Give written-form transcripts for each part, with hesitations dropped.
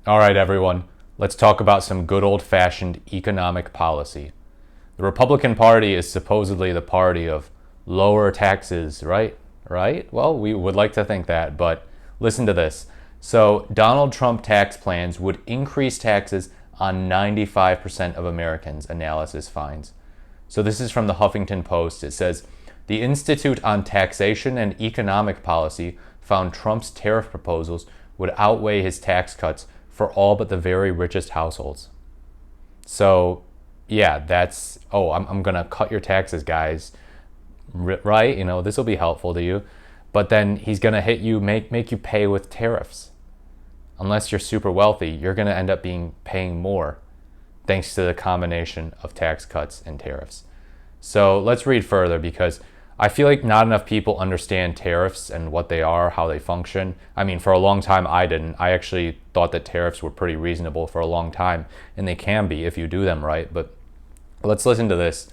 All right, everyone, let's talk about some good old-fashioned economic policy. The Republican Party is supposedly the party of lower taxes, right? Right? Well, we would like to think that, but listen to this. So, Donald Trump tax plans would increase taxes on 95% of Americans, analysis finds. So, this is from the Huffington Post. It says the Institute on Taxation and Economic Policy found Trump's tariff proposals would outweigh his tax cuts for all but the very richest households. So, yeah, I'm going to cut your taxes, guys, right? This will be helpful to you. But then he's going to hit you, make you pay with tariffs. Unless you're super wealthy, you're going to end up paying more thanks to the combination of tax cuts and tariffs. So let's read further because I feel like not enough people understand tariffs and what they are, how they function. I mean, for a long time, I didn't. I actually thought that tariffs were pretty reasonable for a long time, and they can be if you do them right. But let's listen to this.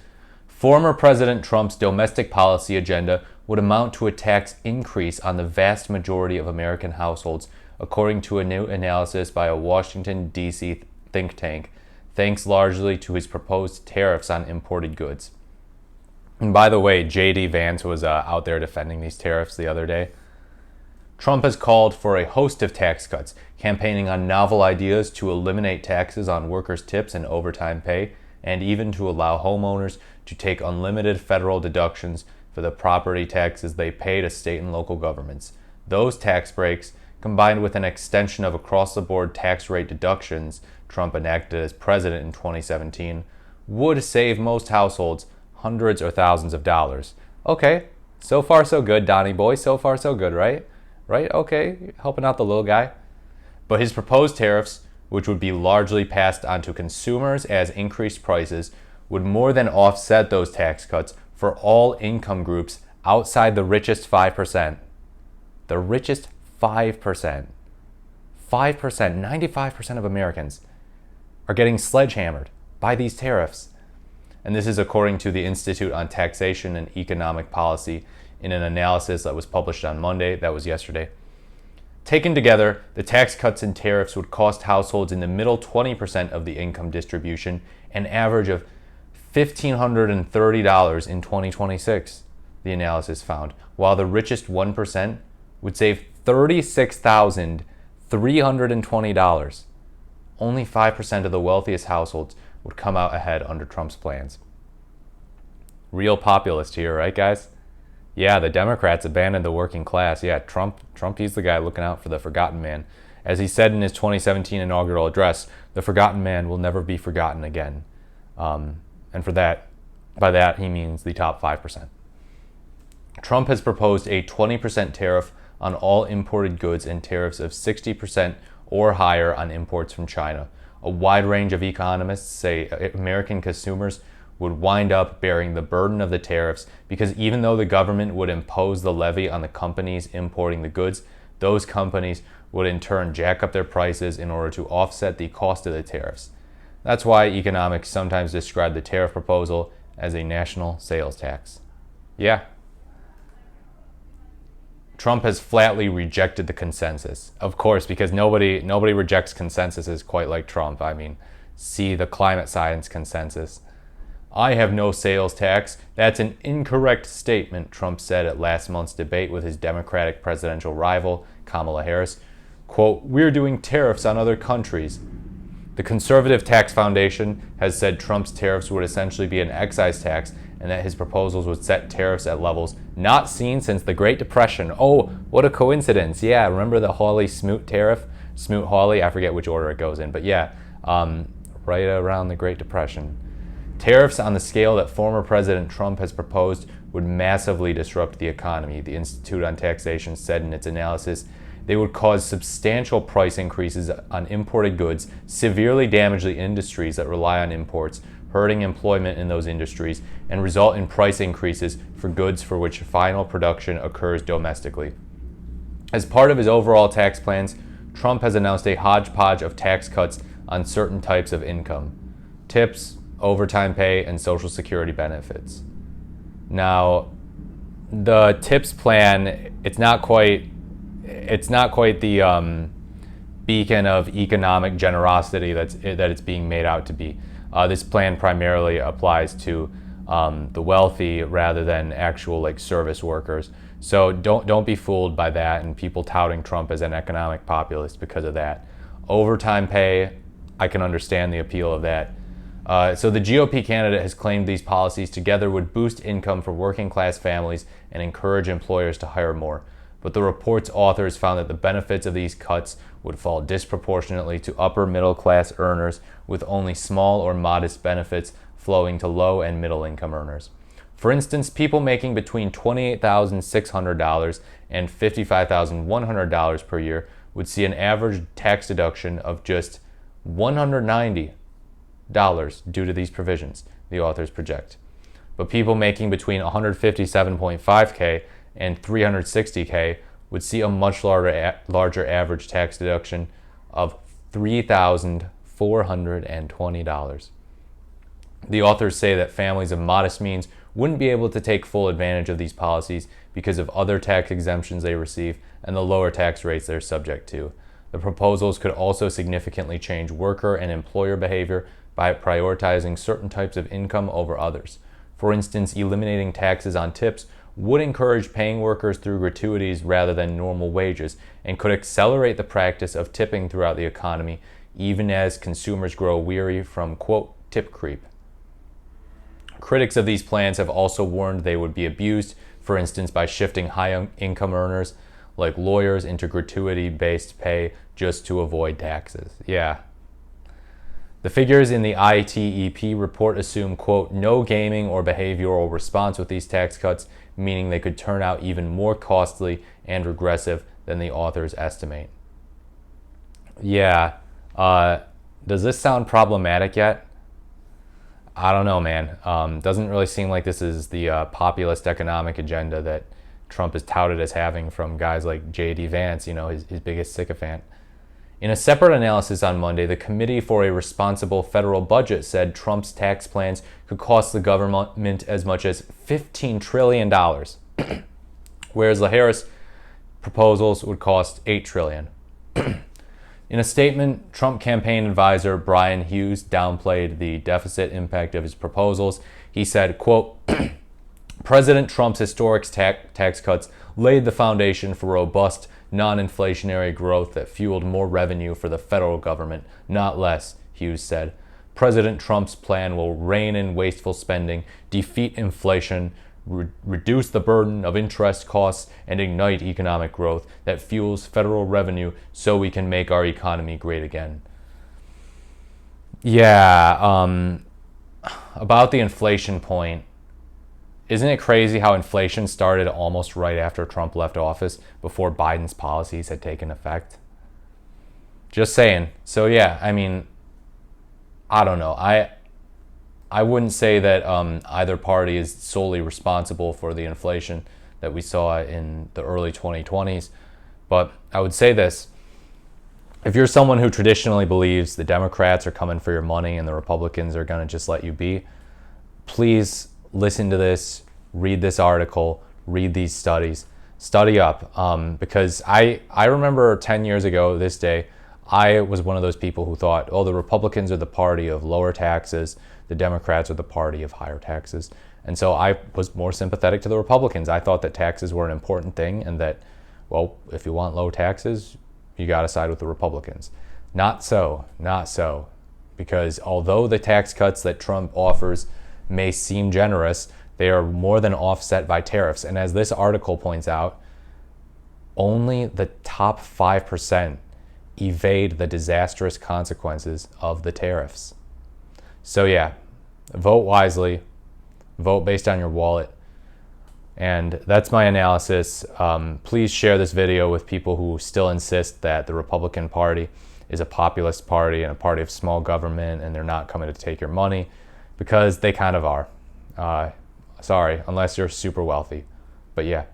Former President Trump's domestic policy agenda would amount to a tax increase on the vast majority of American households, according to a new analysis by a Washington, D.C. think tank, thanks largely to his proposed tariffs on imported goods. And by the way, J.D. Vance was out there defending these tariffs the other day. Trump has called for a host of tax cuts, campaigning on novel ideas to eliminate taxes on workers' tips and overtime pay, and even to allow homeowners to take unlimited federal deductions for the property taxes they pay to state and local governments. Those tax breaks, combined with an extension of across-the-board tax rate deductions Trump enacted as president in 2017, would save most households hundreds or thousands of dollars. Okay, so far so good, Donnie boy. So far so good, right? Right? Okay, helping out the little guy. But his proposed tariffs, which would be largely passed on to consumers as increased prices, would more than offset those tax cuts for all income groups outside the richest 5%. The richest 5%. 5%, 95% of Americans are getting sledgehammered by these tariffs. And this is according to the Institute on Taxation and Economic Policy in an analysis that was published on Monday, that was yesterday. Taken together, the tax cuts and tariffs would cost households in the middle 20% of the income distribution an average of $1,530 in 2026, the analysis found, while the richest 1% would save $36,320. Only 5% of the wealthiest households would come out ahead under Trump's plans. Real populist here, right, guys? Yeah, the Democrats abandoned the working class. Yeah, Trump, he's the guy looking out for the forgotten man. As he said in his 2017 inaugural address, the forgotten man will never be forgotten again. And by that, he means the top 5%. Trump has proposed a 20% tariff on all imported goods and tariffs of 60% or higher on imports from China. A wide range of economists say American consumers would wind up bearing the burden of the tariffs because even though the government would impose the levy on the companies importing the goods, those companies would in turn jack up their prices in order to offset the cost of the tariffs. That's why economics sometimes describe the tariff proposal as a national sales tax. Yeah. Trump has flatly rejected the consensus. Of course, because nobody rejects consensuses quite like Trump. I mean, see the climate science consensus. I have no sales tax. That's an incorrect statement, Trump said at last month's debate with his Democratic presidential rival, Kamala Harris. Quote, "We're doing tariffs on other countries." The Conservative Tax Foundation has said Trump's tariffs would essentially be an excise tax and that his proposals would set tariffs at levels not seen since the Great Depression. Oh, what a coincidence. Yeah, remember the Hawley-Smoot tariff? Smoot-Hawley, I forget which order it goes in, but yeah, right around the Great Depression. Tariffs on the scale that former President Trump has proposed would massively disrupt the economy, the Institute on Taxation said in its analysis. They would cause substantial price increases on imported goods, severely damage the industries that rely on imports, hurting employment in those industries, and result in price increases for goods for which final production occurs domestically. As part of his overall tax plans, Trump has announced a hodgepodge of tax cuts on certain types of income: tips, overtime pay, and Social Security benefits. Now, the tips plan, it's not quite the beacon of economic generosity that it's being made out to be. This plan primarily applies to the wealthy rather than actual like service workers. So don't be fooled by that and people touting Trump as an economic populist because of that. Overtime pay, I can understand the appeal of that. So the GOP candidate has claimed these policies together would boost income for working class families and encourage employers to hire more. But the report's authors found that the benefits of these cuts would fall disproportionately to upper middle class earners, with only small or modest benefits flowing to low and middle income earners. For instance, people making between $28,600 and $55,100 per year would see an average tax deduction of just $190 due to these provisions, the authors project. But people making between $157.5K and $360K would see a much larger average tax deduction of $3,420. The authors say that families of modest means wouldn't be able to take full advantage of these policies because of other tax exemptions they receive and the lower tax rates they're subject to. The proposals could also significantly change worker and employer behavior by prioritizing certain types of income over others. For instance, eliminating taxes on tips would encourage paying workers through gratuities rather than normal wages and could accelerate the practice of tipping throughout the economy, even as consumers grow weary from, quote, tip creep. Critics of these plans have also warned they would be abused, for instance, by shifting high-income earners like lawyers into gratuity-based pay just to avoid taxes. Yeah. The figures in the ITEP report assume, quote, no gaming or behavioral response with these tax cuts, meaning they could turn out even more costly and regressive than the authors estimate. Yeah. Does this sound problematic yet? I don't know, man. Doesn't really seem like this is the populist economic agenda that Trump is touted as having from guys like J.D. Vance, his biggest sycophant. In a separate analysis on Monday, the Committee for a Responsible Federal Budget said Trump's tax plans could cost the government as much as $15 trillion, whereas the Harris proposals would cost $8 trillion. In a statement, Trump campaign advisor Brian Hughes downplayed the deficit impact of his proposals. He said, quote, President Trump's historic tax cuts laid the foundation for robust, non-inflationary growth that fueled more revenue for the federal government, not less, Hughes said. President Trump's plan will rein in wasteful spending, defeat inflation, reduce the burden of interest costs, and ignite economic growth that fuels federal revenue so we can make our economy great again. Yeah, about the inflation point, isn't it crazy how inflation started almost right after Trump left office, before Biden's policies had taken effect? Just saying. So yeah, I mean, I don't know. I wouldn't say that either party is solely responsible for the inflation that we saw in the early 2020s, but I would say this. If you're someone who traditionally believes the Democrats are coming for your money and the Republicans are going to just let you be, please listen to this, read this article, read these studies, study up. Because I remember 10 years ago this day, I was one of those people who thought, oh, the Republicans are the party of lower taxes, the Democrats are the party of higher taxes. And so I was more sympathetic to the Republicans. I thought that taxes were an important thing and that, well, if you want low taxes, you got to side with the Republicans. Not so. Because although the tax cuts that Trump offers may seem generous, they are more than offset by tariffs. And as this article points out, only the top 5% evade the disastrous consequences of the tariffs. So yeah, vote wisely, vote based on your wallet. And that's my analysis. Please share this video with people who still insist that the Republican Party is a populist party and a party of small government and they're not coming to take your money, because they kind of are. Sorry, unless you're super wealthy. But yeah.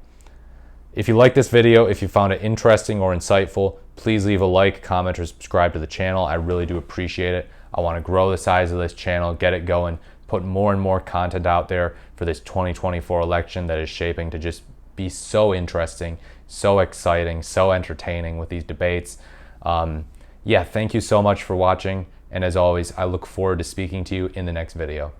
If you like this video, if you found it interesting or insightful, please leave a like, comment, or subscribe to the channel. I really do appreciate it. I want to grow the size of this channel, get it going, put more and more content out there for this 2024 election that is shaping to just be so interesting, so exciting, so entertaining with these debates. Yeah, thank you so much for watching. And as always, I look forward to speaking to you in the next video.